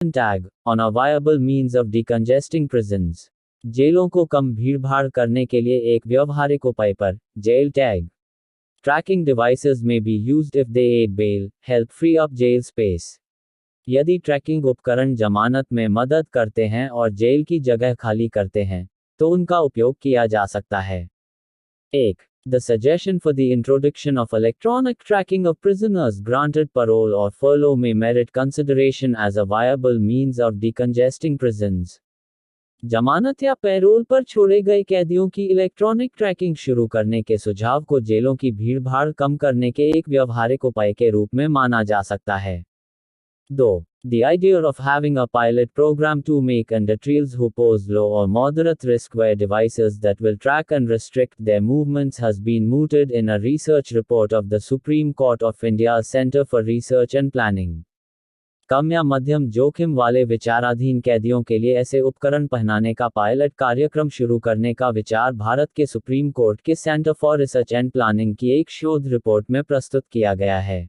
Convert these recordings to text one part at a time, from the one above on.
tag on a viable means of decongesting prisons. जेलों को कम भीड़भाड़ करने के लिए एक व्यवहारिक उपाय पर jail tag. Tracking devices may be used if they aid bail, help free up jail space. यदि ट्रैकिंग उपकरण जमानत में मदद करते हैं और जेल की जगह खाली करते हैं, तो उनका उपयोग किया जा सकता है. 1. The suggestion for the introduction of electronic tracking of prisoners granted parole or furlough may merit consideration as a viable means of decongesting prisons. जमानत या पैरोल पर छोड़े गए कैदियों की इलेक्ट्रॉनिक ट्रैकिंग शुरू करने के सुझाव को जेलों की भीड़भाड़ कम करने के एक व्यवहारिक उपाय के रूप में माना जा सकता है. 2. The idea of having a pilot program to make individuals who pose low or moderate risk wear devices that will track and restrict their movements has been mooted in a research report of the Supreme Court of India's Center for Research and Planning. कम या मध्यम जोखिम वाले विचाराधीन कैदियों के लिए ऐसे उपकरण पहनाने का पायलट कार्यक्रम शुरू करने का विचार भारत के सुप्रीम कोर्ट के centre for research and planning की एक शोध रिपोर्ट में प्रस्तुत किया गया है.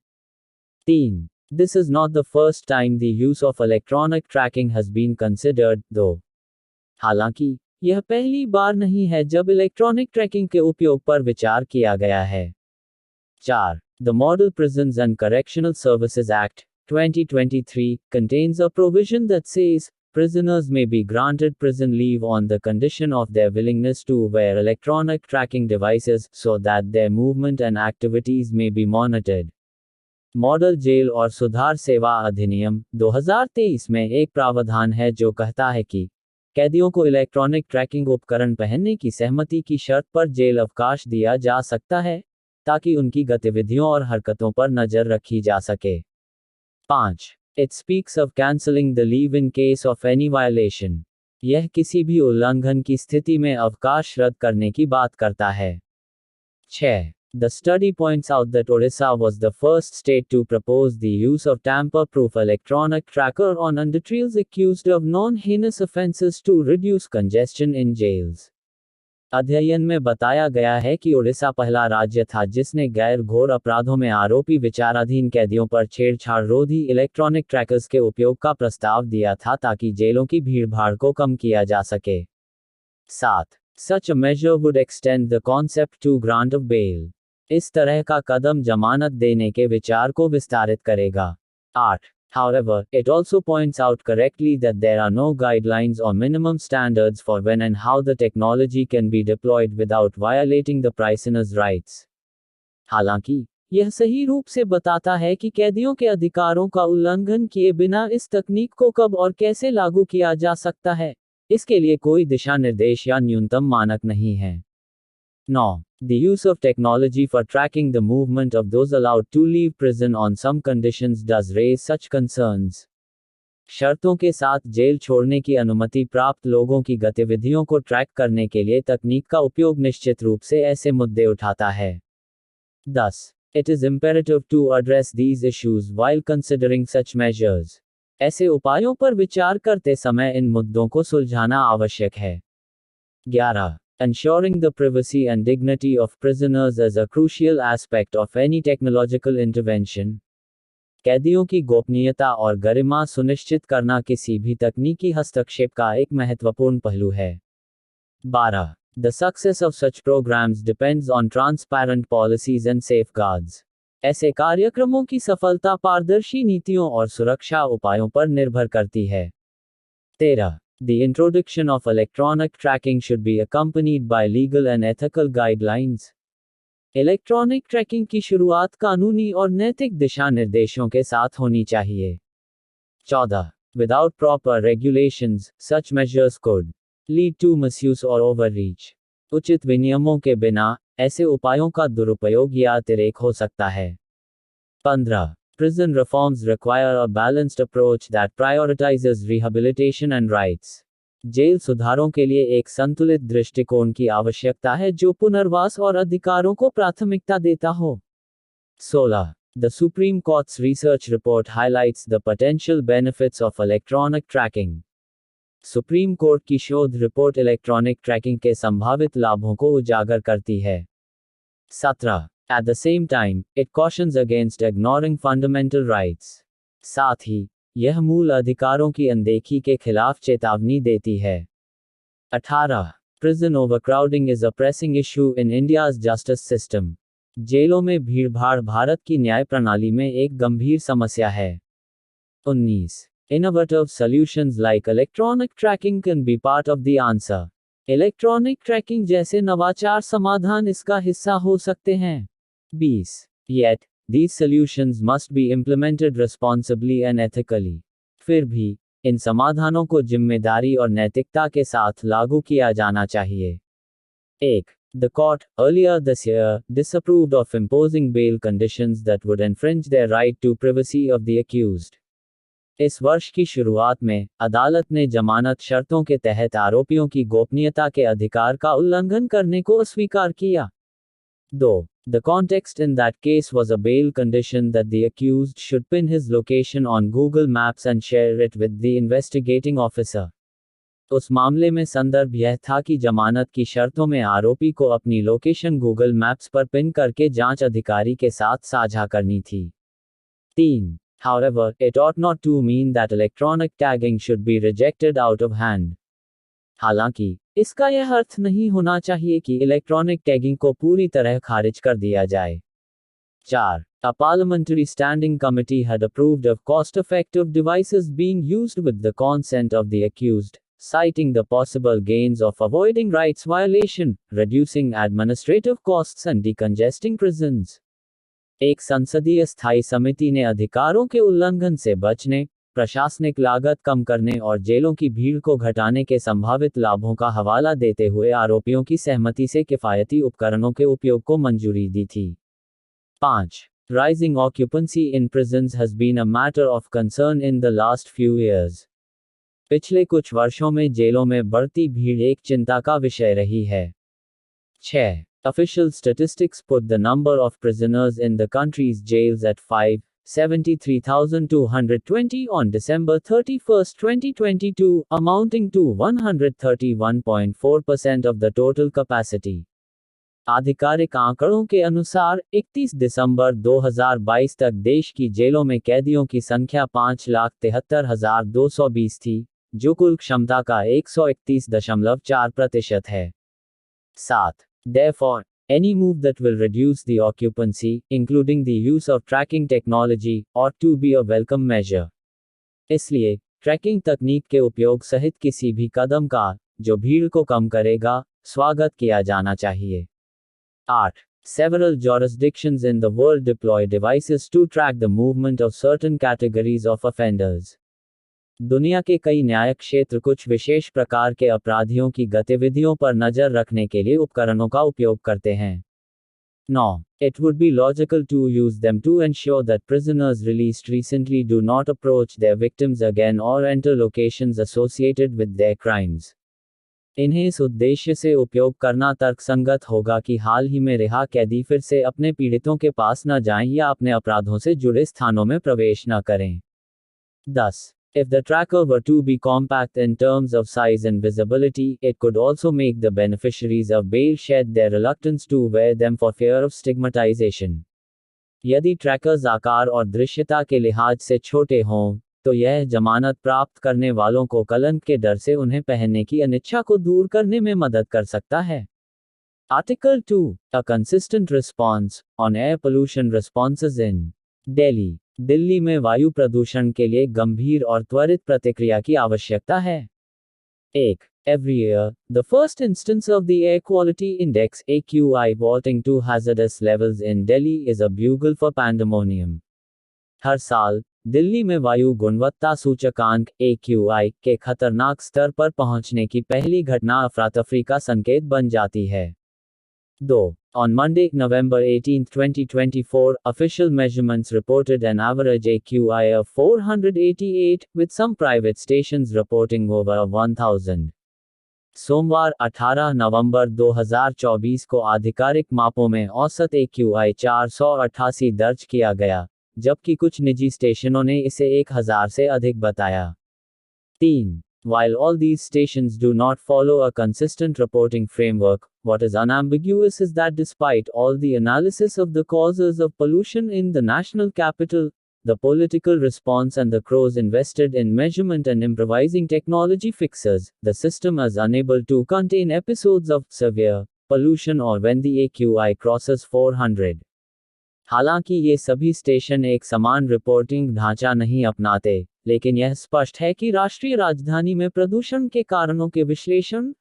3. This is not the first time the use of electronic tracking has been considered, though. हालांकि यह पहली बार नहीं है जब इलेक्ट्रॉनिक ट्रैकिंग के उपयोग पर विचार किया गया है. 4. The Model Prisons and Correctional Services Act, 2023, contains a provision that says, prisoners may be granted prison leave on the condition of their willingness to wear electronic tracking devices, so that their movement and activities may be monitored. Model jail और सुधार सेवा अधिनियम 2023 में एक प्रावधान है जो कहता है कि कैदियों को इलेक्ट्रॉनिक ट्रैकिंग उपकरण पहनने की सहमति की शर्त पर जेल अवकाश दिया जा सकता है, ताकि उनकी गतिविधियों और हरकतों पर नजर रखी जा सके. 5. It speaks of cancelling the leave in case of any violation. यह किसी भी उल्लंघन की स्थिति में अवकाश रद्द करने की बात करता है. 6. The study points out that Odisha was the first state to propose the use of tamper-proof electronic tracker on individuals accused of non-heinous offenses to reduce congestion in jails. अध्ययन में बताया गया है कि ओडिशा पहला राज्य था जिसने गैर घोर अपराधों में आरोपी विचाराधीन कैदियों पर छेड़छाड़ रोधी इलेक्ट्रॉनिक ट्रैकर्स के उपयोग का प्रस्ताव दिया था ताकि जेलों की भीड़भाड़ को कम किया जा सके. 7. Such a measure would extend the concept to grant of bail. इस तरह का कदम जमानत देने के विचार को विस्तारित करेगा. 8. However, it also points out correctly that there are no guidelines or minimum standards for when and how the technology can be deployed without violating the prisoner's rights. हालांकि यह सही रूप से बताता है कि कैदियों के अधिकारों का उल्लंघन किए बिना इस तकनीक को कब और कैसे लागू किया जा सकता है, इसके लिए कोई दिशा निर्देश या न्यूनतम मानक नहीं है. 9. The use of technology for tracking the movement of those allowed to leave prison on some conditions does raise such concerns. शर्तों के साथ जेल छोड़ने की अनुमति प्राप्त लोगों की गतिविधियों को ट्रैक करने के लिए तकनीक का उपयोग निश्चित रूप से ऐसे मुद्दे उठाता है. 10. It is imperative to address these issues while considering such measures. ऐसे उपायों पर विचार करते समय इन मुद्दों को सुलझाना आवश्यक है. 11. Ensuring the privacy and dignity of prisoners is a crucial aspect of any technological intervention. कैदियों की गोपनीयता और गरिमा सुनिश्चित करना किसी भी तकनीकी हस्तक्षेप का एक महत्वपूर्ण पहलू है. 12. The success of such programs depends on transparent policies and safeguards. ऐसे कार्यक्रमों की सफलता पारदर्शी नीतियों और सुरक्षा उपायों पर निर्भर करती है. 13. The introduction of electronic tracking should be accompanied by legal and ethical guidelines. Electronic tracking की शुरुआत कानूनी और नैतिक दिशा निर्देशों के साथ होनी चाहिए. 14. Without proper regulations, such measures could lead to misuse or overreach. उचित विनियमों के बिना ऐसे उपायों का दुरुपयोग या अतिरेक हो सकता है. 15. Prison reforms require a balanced approach that prioritizes rehabilitation and rights. Jail सुधारों के लिए एक संतुलित दृष्टिकोण की आवश्यकता है जो पुनर्वास और अधिकारों को प्राथमिकता देता हो. 16. The Supreme Court's research report highlights the potential benefits of electronic tracking. Supreme court की शोध रिपोर्ट इलेक्ट्रॉनिक ट्रैकिंग के संभावित लाभों को उजागर करती है. 17. At the same time, it cautions against ignoring fundamental rights. साथ ही यह मूल अधिकारों की अनदेखी के खिलाफ चेतावनी देती है। 18. Prison overcrowding is a pressing issue in India's justice system. जेलों में भीड़भाड़ भारत की न्याय प्रणाली में एक गंभीर समस्या है। 19. Innovative solutions like electronic tracking can be part of the answer. Electronic tracking जैसे नवाचार समाधान इसका हिस्सा हो सकते हैं। 20. Yet, these solutions must be implemented responsibly and ethically. फिर भी, इन समाधानों को जिम्मेदारी और नैतिकता के साथ लागू किया जाना चाहिए। 1. The court, earlier this year, disapproved of imposing bail conditions that would infringe their right to privacy of the accused. इस वर्ष की शुरुआत में, अदालत ने जमानत शर्तों के तहत आरोपियों की गोपनीयता के अधिकार का उल्लंघन करने को अस्वीकार किया। 2. The context in that case was a bail condition that the accused should pin his location on Google Maps and share it with the investigating officer. उस मामले में संदर्भ यह था कि जमानत की शर्तों में आरोपी को अपनी लोकेशन गूगल मैप्स पर पिन करके जांच अधिकारी के साथ साझा करनी थी। 3. However, it ought not to mean that electronic tagging should be rejected out of hand. हालांकि, इसका यह अर्थ नहीं होना चाहिए कि इलेक्ट्रॉनिक टैगिंग को पूरी तरह खारिज कर दिया जाए। 4. A parliamentary standing committee had approved of cost-effective devices being used with the consent of the accused, citing the possible gains of avoiding rights violation, reducing administrative costs and decongesting prisons. एक संसदीय स्थायी समिति ने अधिकारों के उल्लंघन से बचने, प्रशासनिक लागत कम करने और जेलों की भीड़ को घटाने के संभावित लाभों का हवाला देते हुए आरोपियों की सहमति से किफायती उपकरणों के उपयोग को मंजूरी दी थी। 5. Rising occupancy in prisons has been a matter of concern in the last few years. पिछले कुछ वर्षों में जेलों में बढ़ती भीड़ एक चिंता का विषय रही है। 6. Official statistics put the number of prisoners in the country's jails at 573,220 on December 31, 2022, amounting to 131.4% of the total capacity. आधिकारिक आंकड़ों के अनुसार 31 दिसंबर 2022 तक देश की जेलों में कैदियों की संख्या 5,73,220 थी, जो कुल क्षमता का 131.4% है। 7. Therefore, any move that will reduce the occupancy, including the use of tracking technology, ought to be a welcome measure. इसलिए, ट्रैकिंग तकनीक के उपयोग सहित किसी भी कदम का, जो भीड़ को कम करेगा, स्वागत किया जाना चाहिए। 8. Several jurisdictions in the world deploy devices to track the movement of certain categories of offenders. दुनिया के कई न्याय क्षेत्र कुछ विशेष प्रकार के अपराधियों की गतिविधियों पर नजर रखने के लिए उपकरणों का उपयोग करते हैं। 9. It would be logical to use them to ensure that prisoners released recently do not approach their victims again or enter locations associated with their crimes. इन्हें इस उद्देश्य से उपयोग करना तर्कसंगत होगा कि हाल ही में रिहा कैदी फिर से अपने पीड़ितों के पास न जाएं या अपने अपराधों से जुड़े स्थानों में प्रवेश न करें। 10. If the tracker were to be compact in terms of size and visibility, it could also make the beneficiaries of bail shed their reluctance to wear them for fear of stigmatization. यदि trackers आकार और दृश्यता के लिहाज से छोटे हों, तो यह जमानत प्राप्त करने वालों को कलंक के डर से उन्हें पहनने की अनिच्छा को दूर करने में मदद कर सकता है। Article 2. A consistent response on air pollution responses in Delhi. Delhi में वायु प्रदूषण के लिए गंभीर और त्वरित प्रतिक्रिया की आवश्यकता है। 1. Every year, the first instance of the Air Quality Index AQI vaulting to hazardous levels in Delhi is a bugle for pandemonium. हर साल, दिल्ली में वायु गुणवत्ता सूचकांक AQI के खतरनाक स्तर पर पहुंचने की पहली घटना अफरा-तफरी का संकेत बन जाती है। 2. On Monday, November 18, 2024, official measurements reported an average AQI of 488, with some private stations reporting over 1000. सोमवार 18 नवंबर 2024 को आधिकारिक मापों में औसत AQI 488 दर्ज किया गया, जबकि कुछ निजी स्टेशनों ने इसे 1000 से अधिक बताया। 3. While all these stations do not follow a consistent reporting framework, what is unambiguous is that despite all the analysis of the causes of pollution in the national capital, the political response and the crores invested in measurement and improvising technology fixes, the system is unable to contain episodes of severe pollution or when the AQI crosses 400. हालांकि ये सभी station एक समान reporting ढांचा नहीं अपनाते, लेकिन यह स्पष्ट है कि राष्ट्रीय राजधानी में प्रदूषण के कारणों के विश्लेषण,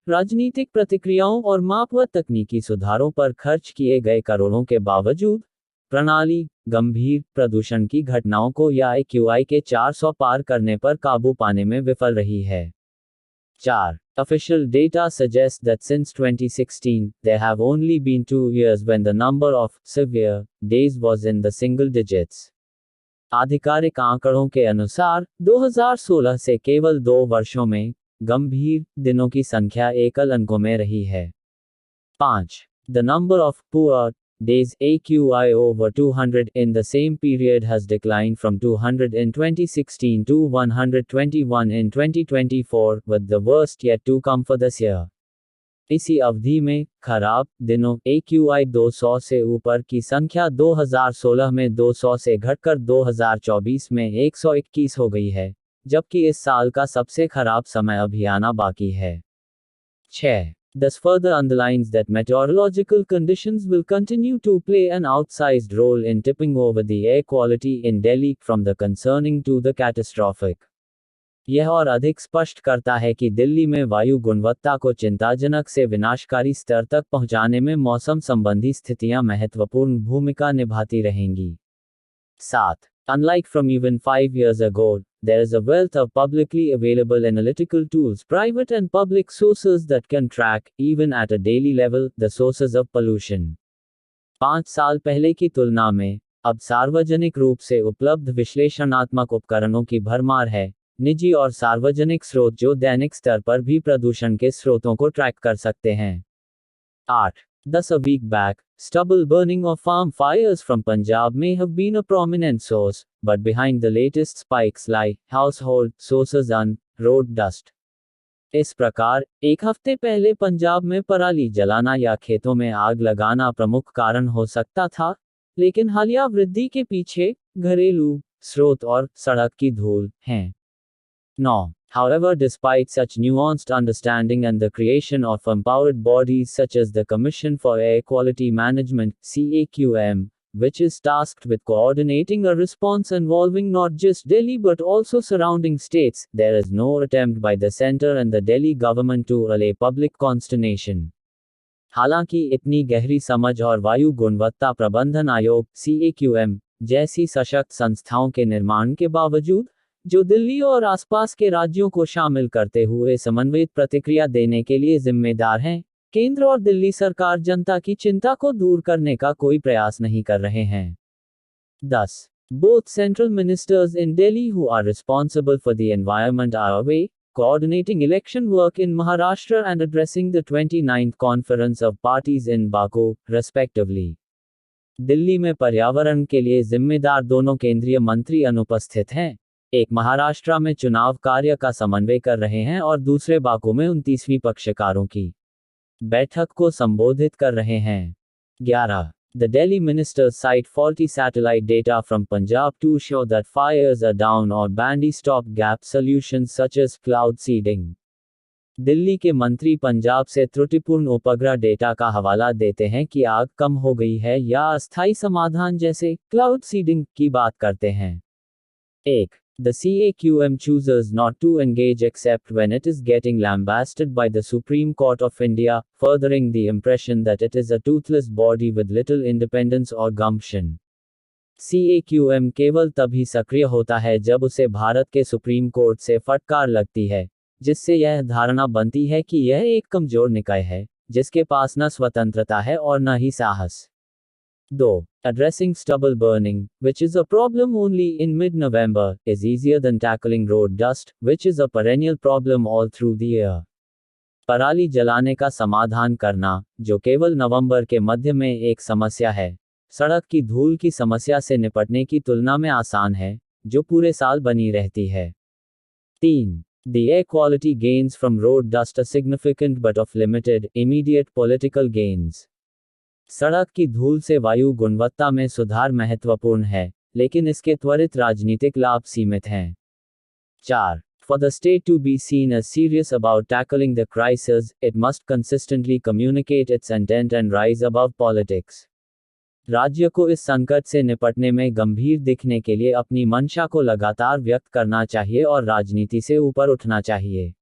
राजनीतिक प्रतिक्रियाओं और माप व तकनीकी सुधारों पर खर्च किए गए करोड़ों के बावजूद, प्रणाली गंभीर प्रदूषण की घटनाओं को या AQI के 400 पार करने पर काबू पाने में विफल रही है। 4. Official data suggests that since 2016, there have only been 2 years when the number of severe days was in the single digits. आधिकारिक आंकड़ों के अनुसार 2016 से केवल 2 वर्षों में गंभीर दिनों की संख्या एकल अंकों में रही है। 5. The number of poor days AQI over 200 in the same period has declined from 200 in 2016 to 121 in 2024, with the worst yet to come for this year. इसी अवधि में खराब दिनों AQI 200 से ऊपर की संख्या 2016 में 200 से घटकर 2024 में 121 हो गई है, जबकि इस साल का सबसे खराब समय अभी आना बाकी है। 6. This further underlines that meteorological conditions will continue to play an outsized role in tipping over the air quality in Delhi from the concerning to the catastrophic. यह और अधिक स्पष्ट करता है कि दिल्ली में वायु गुणवत्ता को चिंताजनक से विनाशकारी स्तर तक पहुंचाने में मौसम संबंधी स्थितियां महत्वपूर्ण भूमिका निभाती रहेंगी। 7. Unlike from even 5 years ago, there is a wealth of publicly available analytical tools, private and public sources that can track, even at a daily level, the sources of pollution. 5 साल पहले की तुलना में अब सार्वजनिक रूप से उपलब्ध विश्लेषणात्मक उपकरणों की भरमार है, निजी और सार्वजनिक स्रोत जो दैनिक स्तर पर भी प्रदूषण के स्रोतों को ट्रैक कर सकते हैं। 8. Thus a week back, stubble burning or farm fires from Punjab may have been a prominent source, but behind the latest spikes lie household sources and road dust. इस प्रकार, एक हफ्ते पहले पंजाब में पराली जलाना या खेतों में आग लगाना प्रमुख कारण हो सकता था, लेकिन हालिया वृद्धि के पीछे घरेलू स्रोत और सड़क की धूल हैं। 9. However, despite such nuanced understanding and the creation of empowered bodies such as the Commission for Air Quality Management (CAQM), which is tasked with coordinating a response involving not just Delhi but also surrounding states, there is no attempt by the centre and the Delhi government to allay public consternation. हालांकि इतनी गहरी समझ और वायु गुणवत्ता प्रबंधन आयोग (CAQM) जैसी सशक्त संस्थाओं के निर्माण के बावजूद, जो दिल्ली और आसपास के राज्यों को शामिल करते हुए समन्वित प्रतिक्रिया देने के लिए जिम्मेदार हैं, केंद्र और दिल्ली सरकार जनता की चिंता को दूर करने का कोई प्रयास नहीं कर रहे हैं। 10. Both central ministers in Delhi who are responsible for the environment are away, coordinating election work in Maharashtra and addressing the 29th Conference of Parties in Baku, respectively. Delhi में पर्यावरण के लिए जिम्मेदार दोनों केंद्रीय मंत्री अनुपस्थित हैं, एक महाराष्ट्र में चुनाव कार्य का समन्वय कर रहे हैं और दूसरे बाकू में 29वीं पक्षकारों की बैठक को संबोधित कर रहे हैं। 11. The Delhi ministers cite faulty satellite data from Punjab to show that fires are down or bandy stop-gap solutions such as cloud seeding. Delhi के मंत्री पंजाब से त्रुटिपूर्ण उपग्रह डेटा का हवाला देते हैं कि आग कम हो गई है या अस्थायी समाधान जैसे क्लाउड सीडिंग की बात करते हैं। 1. The CAQM chooses not to engage except when it is getting lambasted by the Supreme Court of India, furthering the impression that it is a toothless body with little independence or gumption. CAQM केवल तभी सक्रिय होता है जब उसे भारत के supreme court से फटकार लगती है, जिससे यह धारणा बनती है कि यह एक कमजोर निकाय है, जिसके पास न स्वतंत्रता है और न ही साहस। 2. Addressing stubble burning, which is a problem only in mid-November, is easier than tackling road dust, which is a perennial problem all through the year. पराली जलाने का समाधान करना, जो केवल नवंबर के मध्य में एक समस्या है, सड़क की धूल की समस्या से निपटने की तुलना में आसान है, जो पूरे साल बनी रहती है। 3. The air quality gains from road dust are significant but of limited, immediate political gains. सड़क की धूल से वायु गुणवत्ता में सुधार महत्वपूर्ण है, लेकिन इसके त्वरित राजनीतिक लाभ सीमित हैं। 4. For the state to be seen as serious about tackling the crisis, it must consistently communicate its intent and rise above politics. राज्य को इस संकट से निपटने में गंभीर दिखने के लिए अपनी मंशा को लगातार व्यक्त करना चाहिए और राजनीति से ऊपर उठना चाहिए।